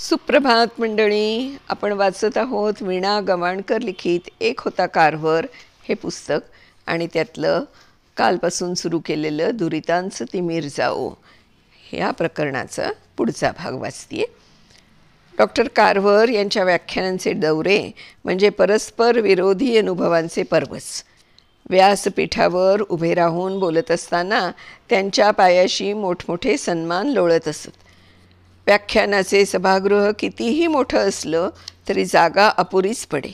सुप्रभात मंडळी. आपण वाचत आहोत वीणा गवाणकर लिखित एक होता कारभार हे पुस्तक आणि त्यातलं कालपासून सुरू केलेलं दुरितांचं तिमीर जाओ ह्या प्रकरणाचा पुढचा भाग वाचते. डॉक्टर कारभार यांच्या व्याख्यानांचे दौरे म्हणजे परस्पर विरोधी अनुभवांचे पर्वच. व्यासपीठावर उभे राहून बोलत असताना त्यांच्या पायाशी मोठमोठे सन्मान लोळत असत. व्याख्यानाचे सभागृह कितीही मोठं असलं तरी जागा अपुरीच पडे.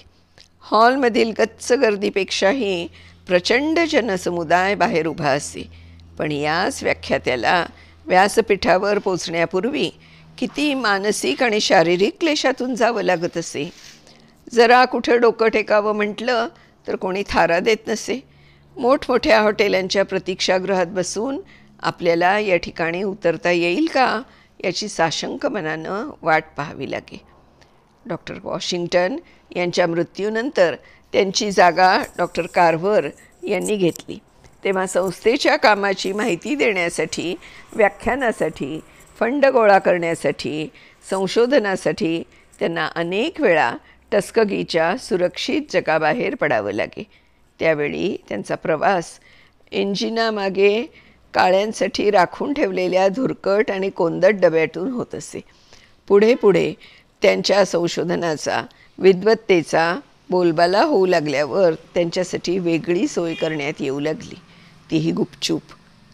हॉलमधील गच्च गर्दीपेक्षाही प्रचंड जनसमुदाय बाहेर उभा असे. पण याच व्याख्यात्याला व्यासपीठावर पोचण्यापूर्वी किती मानसिक आणि शारीरिक क्लेशातून जावं लागत असे. जरा कुठं डोकं टेकावं म्हटलं तर कोणी थारा देत नसे. मोठमोठ्या हॉटेलांच्या प्रतीक्षागृहात बसून आपल्याला या ठिकाणी उतरता येईल का याची साशंक मनानं वाट पाहावी लागे. डॉक्टर वॉशिंग्टन यांच्या मृत्यूनंतर त्यांची जागा डॉक्टर कारभार यांनी घेतली. तेव्हा संस्थेच्या कामाची माहिती देण्यासाठी, व्याख्यानासाठी, फंड गोळा करण्यासाठी, संशोधनासाठी त्यांना अनेक वेळा टस्कगीच्या सुरक्षित जगाबाहेर पडावं लागे. त्यावेळी त्यांचा प्रवास इंजिनामागे काळ्यांसाठी राखून ठेवलेल्या धुरकट आणि कोंदट डब्यातून होत असे. पुढे पुढे त्यांच्या संशोधनाचा, विद्वत्तेचा बोलबाला होऊ लागल्यावर त्यांच्यासाठी वेगळी सोय करण्यात येऊ लागली, तीही गुपचूप,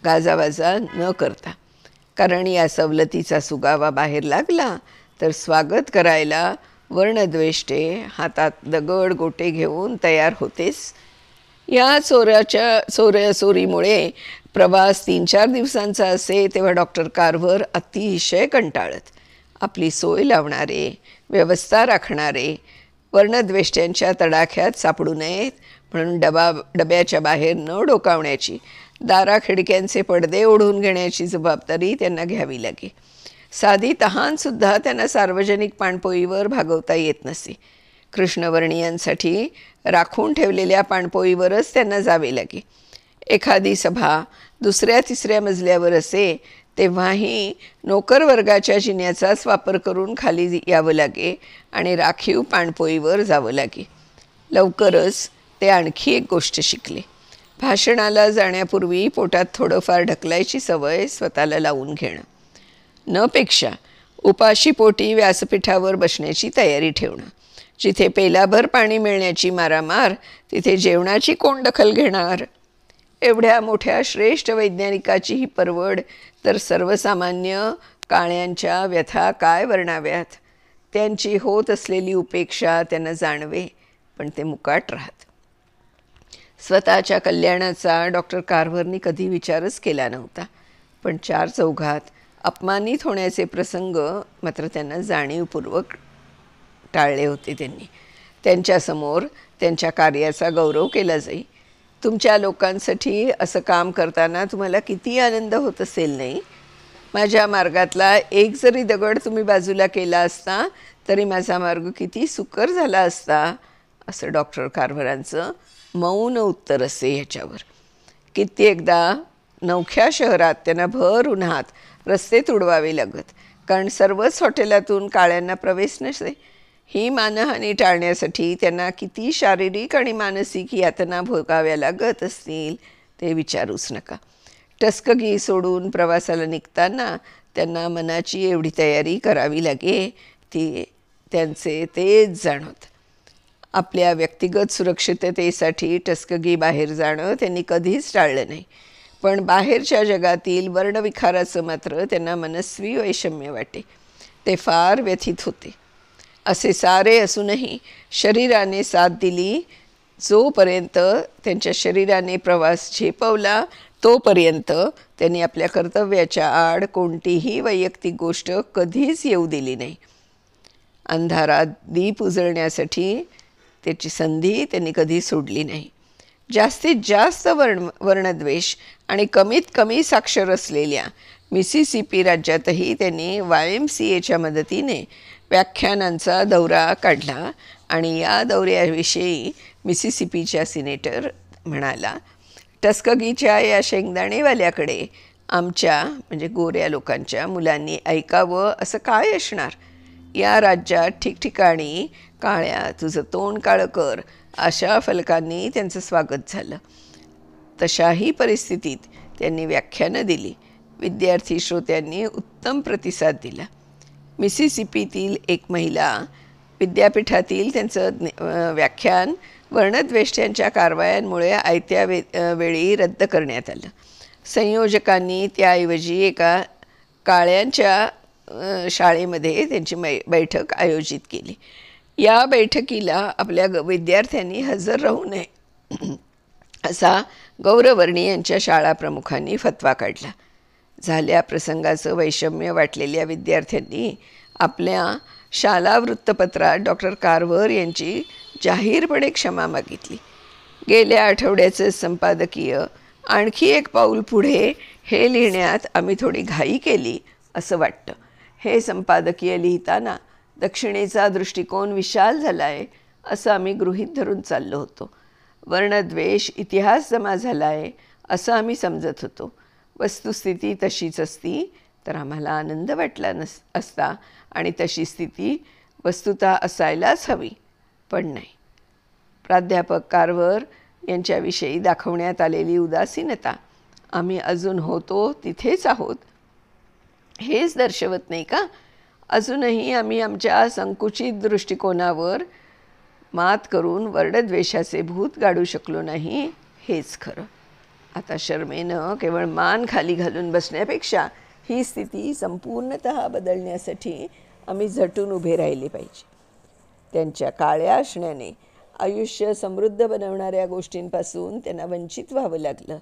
गाजावाजा न करता. कारण या सवलतीचा सुगावा बाहेर लागला तर स्वागत करायला वर्णद्वेष्टे हातात दगड गोटे घेऊन तयार होतेच. या चोऱ्याचोरीमुळे प्रवास 3-4 दिवसांचा असे तेव्हा डॉक्टर कारभार अतिशय कंटाळत. आपली सोय लावणारे, व्यवस्था राखणारे वर्णद्वेष्ट्यांच्या तडाख्यात सापडू नयेत म्हणून डब्याच्या बाहेर न डोकावण्याची, दारा खिडक्यांचे पडदे ओढून घेण्याची जबाबदारी त्यांना घ्यावी लागे. साधी तहानसुद्धा त्यांना सार्वजनिक पाणपोईवर भागवता येत नसे. कृष्णवर्णीयांसाठी राखून ठेवलेल्या पाणपोईवरच त्यांना जावे लागे. एखादी सभा 2ऱ्या-3ऱ्या मजल्यावर असे तेव्हाही नोकर वर्गाच्या जिन्याचाच वापर करून खाली यावं लागे आणि राखीव पाणपोईवर जावं लागे. लवकरच ते आणखी एक गोष्ट शिकले. भाषणाला जाण्यापूर्वी पोटात थोडंफार ढकलायची सवय स्वतःला लावून घेणं. न पेक्षा उपाशीपोटी व्यासपीठावर बसण्याची तयारी ठेवणं. जिथे पेलाभर पाणी मिळण्याची मारामार तिथे जेवणाची कोण दखल घेणार. एवढ्या मोठ्या श्रेष्ठ वैज्ञानिकाची ही परवड तर सर्वसामान्य काळ्यांच्या व्यथा काय वर्णाव्यात. त्यांची होत असलेली उपेक्षा त्यांना जाणवे, पण ते मुकाट राहत. स्वतःच्या कल्याणाचा डॉक्टर कारभारनी कधी विचारच केला नव्हता. पण 4 चौघात अपमानित होण्याचे प्रसंग मात्र त्यांना जाणीवपूर्वक टाळले होते. त्यांच्यासमोर त्यांच्या कार्याचा गौरव केला जाई. तुमच्या लोकांसाठी असं काम करताना तुम्हाला किती आनंद होत असेल नाही. माझ्या मार्गातला एक जरी दगड तुम्ही बाजूला केला असता तरी माझा मार्ग किती सुकर झाला असता, असं डॉक्टर कारभारांचं मौन उत्तर असे ह्याच्यावर. कित्येकदा नवख्या शहरात त्यांना भर उन्हात रस्ते तुडवावे लागत, कारण सर्वच हॉटेलातून काळ्यांना प्रवेश नसे. ही मानहानी टाळण्यासाठी त्यांना किती शारीरिक आणि मानसिक यातना भोगाव्या लागत असतील ते विचारूच नका. टस्कगी सोडून प्रवासाला निघताना त्यांना मनाची एवढी तयारी करावी लागे ती त्यांचे तेच जाणवत. आपल्या व्यक्तिगत सुरक्षिततेसाठी टस्कगी बाहेर जाणं त्यांनी कधीच टाळलं नाही. पण बाहेरच्या जगातील वर्णविखाराचं मात्र त्यांना मनस्वी वैषम्य वाटे. ते फार व्यथित होते. असे सारे असूनही शरीराने साथ दिली. जोपर्यंत त्यांच्या शरीराने प्रवास झेपवला तोपर्यंत त्यांनी आपल्या कर्तव्याच्या आड कोणतीही वैयक्तिक गोष्ट कधीच येऊ दिली नाही. अंधारात दीप उजळण्यासाठी त्याची संधी त्यांनी कधी सोडली नाही. जास्तीत जास्त वर्णद्वेष आणि कमीत कमी साक्षर असलेल्या मिसिसिपी राज्यातही त्यांनी YMCAच्या मदतीने व्याख्यानांचा दौरा काढला आणि या दौऱ्याविषयी मिसिसिपीच्या सिनेटर म्हणाला, टस्कगीच्या या शेंगदाणेवाल्याकडे आमच्या म्हणजे गोऱ्या लोकांच्या मुलांनी ऐकावं असं काय असणार. या राज्यात ठिकठिकाणी काळ्या तुझं तोंड काळं कर अशा फलकांनी त्यांचं स्वागत झालं. तशाही परिस्थितीत त्यांनी व्याख्यानं दिली. विद्यार्थी श्रोत्यांनी उत्तम प्रतिसाद दिला. मिसिसिपीतील एक महिला विद्यापीठातील त्यांचं व्याख्यान वर्णद्वेष्ट्यांच्या कारवायांमुळे आयत्या वेळी रद्द करण्यात आलं. संयोजकांनी त्याऐवजी एका काळ्यांच्या शाळेमध्ये त्यांची बैठक आयोजित केली. या बैठकीला आपल्या विद्यार्थ्यांनी हजर राहू नये असा गौरवर्णी यांच्या शाळा प्रमुखांनी फतवा काढला. झाल्या प्रसंगाचं वैषम्य वाटलेल्या विद्यार्थ्यांनी आपल्या शाला वृत्तपत्रात डॉक्टर कार्व्हर यांची जाहीरपणे क्षमा मागितली. गेल्या आठवड्याचं संपादकीय आणखी एक पाऊल पुढे हे लिहिण्यात आम्ही थोडी घाई केली असं वाटतं. हे संपादकीय लिहिताना दक्षिणेचा दृष्टिकोन विशाल झाला आहे असं आम्ही गृहीत धरून चाललो होतो. वर्णद्वेष इतिहास जमा झाला आहे असं आम्ही समजत होतो. वस्तुस्थिती तशीच असती तर आम्हाला आनंद वाटला असता आणि तशी स्थिती वस्तुतः असायलाच हवी, पण नाही. प्राध्यापक कार्व्हर यांच्याविषयी दाखवण्यात आलेली उदासीनता आम्ही अजून होतो तिथेच आहोत हेच दर्शवत नाही का? अजूनही आम्ही आमच्या संकुचित दृष्टिकोनावर मात करून वर्णद्वेषाचे भूत गाडू शकलो नाही हेच खरं. आता शर्मेनं केवळ मान खाली घालून बसण्यापेक्षा ही स्थिती संपूर्णतः बदलण्यासाठी आम्ही झटून उभे राहिले पाहिजे. त्यांच्या काळ्या असण्याने आयुष्य समृद्ध बनवणाऱ्या गोष्टींपासून त्यांना वंचित व्हावं लागलं.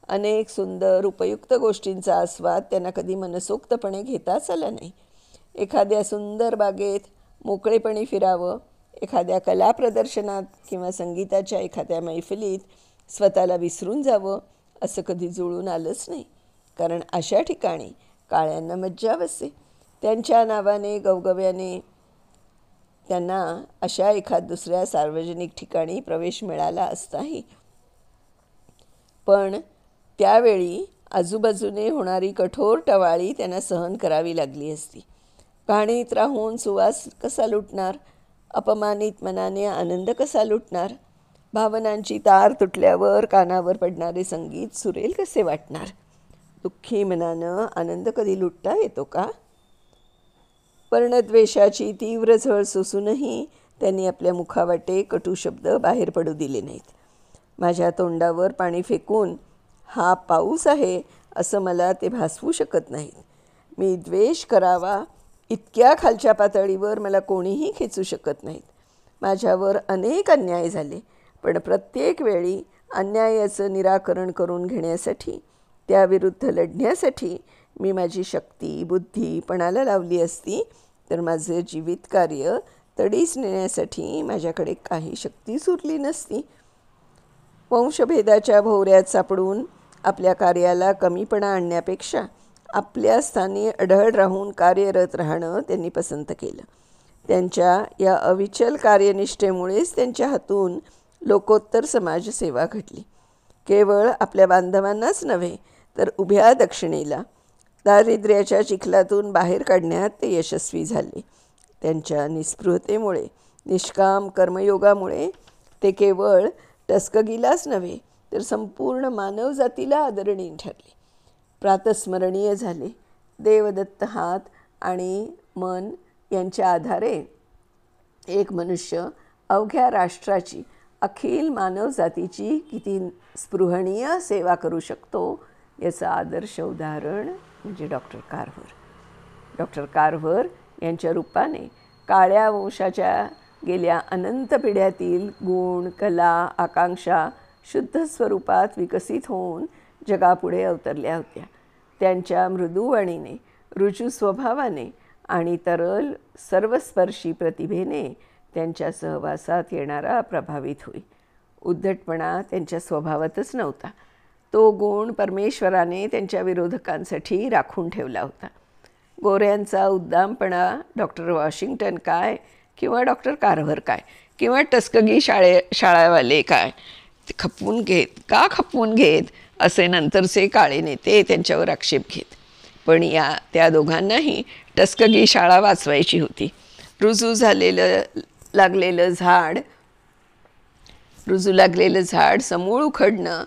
अनेक सुंदर उपयुक्त गोष्टींचा आस्वाद त्यांना कधी मनसोक्तपणे घेताच आला नाही. एखाद्या सुंदर बागेत मोकळेपणे फिरावं, एखाद्या कला प्रदर्शनात किंवा संगीताच्या एखाद्या मैफिलीत स्वतःला विसरून जावं असं कधी जुळून आलंच नाही. कारण अशा ठिकाणी काळ्यांना मज्जा बसे. त्यांच्या नावाने गवगव्याने त्यांना अशा एखाद दुसऱ्या सार्वजनिक ठिकाणी प्रवेश मिळाला असताही. पण त्यावेळी आजूबाजूने होणारी कठोर टवाळी त्यांना सहन करावी लागली असती. घाणीत राहून सुवास कसा लुटणार? अपमानित मनाने आनंद कसा लुटणार? भावनांची तार तुटल्यावर कानावर पडणारे संगीत सुरेल कसे वाटणार? दुःखी मनानं आनंद कधी लुटता येतो का? वर्णद्वेषाची तीव्र झळ सोसूनही त्यांनी आपल्या मुखावाटे कटू शब्द बाहेर पडू दिले नाहीत. माझ्या तोंडावर पाणी फेकून हा पाऊस आहे असं मला ते भासवू शकत नाहीत. मी द्वेष करावा इतक्या खालच्या पातळीवर मला कोणीही खेचू शकत नाहीत. माझ्यावर अनेक अन्याय झाले, पण प्रत्येक वेळी अन्यायाचं निराकरण करून घेण्यासाठी, त्याविरुद्ध लढण्यासाठी मी माझी शक्ती बुद्धी पणाला लावली असती तर माझे जीवित कार्य तडीस नेण्यासाठी माझ्याकडे काही शक्तीच उरली नसती. वंशभेदाच्या भोवऱ्यात सापडून आपल्या कार्याला कमीपणा आणण्यापेक्षा आपल्या स्थानी अढळ राहून कार्यरत राहणं त्यांनी पसंत केलं. त्यांच्या या अविचल कार्यनिष्ठेमुळेच त्यांच्या हातून लोकोत्तर समाजसेवा घडली. केवळ आपल्या बांधवांनाच नव्हे तर उभ्या दक्षिणेला दारिद्र्याच्या चिखलातून बाहेर काढण्यात ते यशस्वी झाले. त्यांच्या निस्पृहतेमुळे, निष्काम कर्मयोगामुळे ते केवळ टस्कगीलाच नव्हे तर संपूर्ण मानवजातीला आदरणीय ठरले, प्रातस्मरणीय झाले. देवदत्त हात आणि मन यांच्या आधारे एक मनुष्य अवघ्या राष्ट्राची, अखिल मानवजातीची किती स्पृहणीय सेवा करू शकतो याचं आदर्श उदाहरण म्हणजे डॉक्टर कार्व्हर. डॉक्टर कार्व्हर यांच्या रूपाने काळ्या वंशाच्या गेल्या अनंत पिढ्यातील गुण, कला, आकांक्षा शुद्ध स्वरूपात विकसित होऊन जगापुढे अवतरल्या होत्या. त्यांच्या मृदुवाणीने, रुजू स्वभावाने आणि तरल सर्वस्पर्शी प्रतिभेने त्यांच्या सहवासात येणारा प्रभावित होई. उद्धटपणा त्यांच्या स्वभावातच नव्हता. तो गुण परमेश्वराने त्यांच्या विरोधकांसाठी राखून ठेवला होता. गोऱ्यांचा उद्दामपणा डॉक्टर वॉशिंग्टन काय किंवा डॉक्टर कार्व्हर काय किंवा टस्कगी शाळावाले काय खपवून घेत असे नंतरचे काळे नेते त्यांच्यावर आक्षेप घेत. पण त्या दोघांनाही टस्कगी शाळा वाचवायची होती. रुजू लागलेलं झाड समूळ उखडणं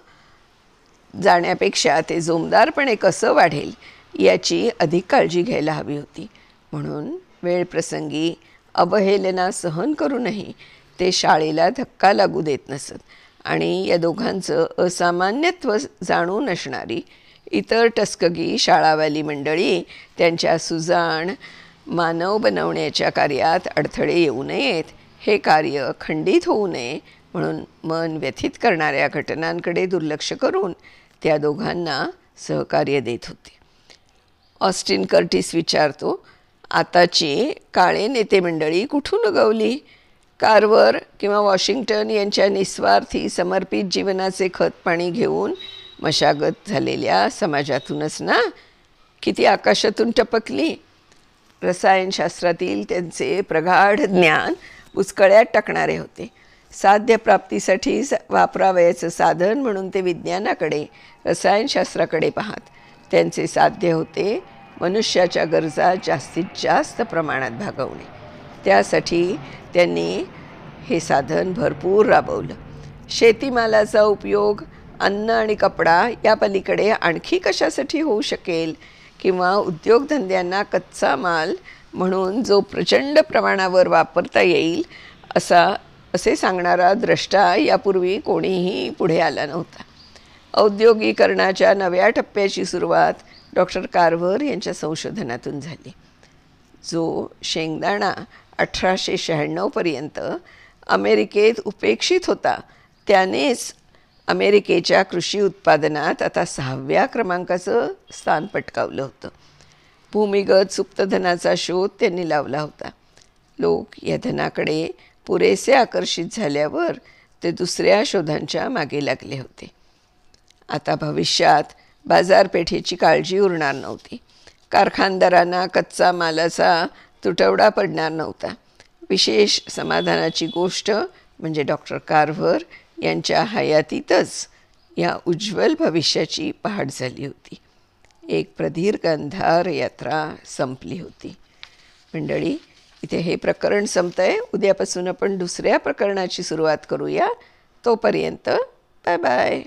जाण्यापेक्षा ते जोमदारपणे कसं वाढेल याची अधिक काळजी घ्यायला हवी होती. म्हणून वेळप्रसंगी अवहेलना सहन करूनही ते शाळेला धक्का लागू देत नसत आणि या दोघांचं असामान्यत्व जाणून असणारी इतर टस्कगी शाळावाली मंडळी त्यांच्या सुजाण मानव बनवण्याच्या कार्यात अडथळे येऊ नयेत, हे कार्य खंडित होऊ नये म्हणून मन व्यथित करणाऱ्या घटनांकडे दुर्लक्ष करून त्या दोघांना सहकार्य देत होते. ऑस्टिन कर्टिस विचारतो, आताची काळे नेते मंडळी कुठून उगवली? कार्वर किंवा वॉशिंग्टन यांच्या निस्वार्थी समर्पित जीवनाचे खतपाणी घेऊन मशागत झालेल्या समाजातूनच ना? किती आकाशातून टपकली? रसायनशास्त्रातील त्यांचे प्रगाढ ज्ञान बुचकळ्यात टाकणारे होते. साध्य प्राप्तीसाठी वापरावयाचं साधन म्हणून ते विज्ञानाकडे, रसायनशास्त्राकडे पाहत. त्यांचे साध्य होते मनुष्याच्या गरजा जास्तीत जास्त प्रमाणात भागवणे. त्यासाठी त्यांनी हे साधन भरपूर राबवलं. शेतीमालाचा उपयोग अन्न आणि कपडा या पलीकडे आणखी कशासाठी होऊ शकेल, किंवा उद्योगधंद्यांना कच्चा माल म्हणून जो प्रचंड प्रमाणावर वापरता येईल असे सांगणारा द्रष्टा यापूर्वी कोणीही पुढे आला नव्हता. औद्योगिकरणाच्या नव्या टप्प्याची सुरुवात डॉक्टर कार्व्हर यांच्या संशोधनातून झाली. जो शेंगदाणा 1896पर्यंत अमेरिकेत उपेक्षित होता, त्यानेच अमेरिकेच्या कृषी उत्पादनात आता 6व्या क्रमांकाचं स्थान पटकावलं होतं. भूमिगत सुप्तधनाचा शोध त्यांनी लावला होता. लोक या धनाकडे पुरेसे आकर्षित झाल्यावर ते दुसऱ्या शोधांच्या मागे लागले होते. आता भविष्यात बाजारपेठेची काळजी उरणार नव्हती. कारखानदारांना कच्चा मालाचा तुटवडा पडणार नव्हता. विशेष समाधानाची गोष्ट म्हणजे डॉक्टर कार्व्हर यांच्या हयातीतच या उज्ज्वल भविष्याची पहाट झाली होती. एक प्रदीर्घ अंधार यात्रा संपली होती. मंडळी, इथे हे प्रकरण संपतंय. उद्यापासून आपण दुसऱ्या प्रकरणाची सुरुवात करूया. तोपर्यंत बाय बाय.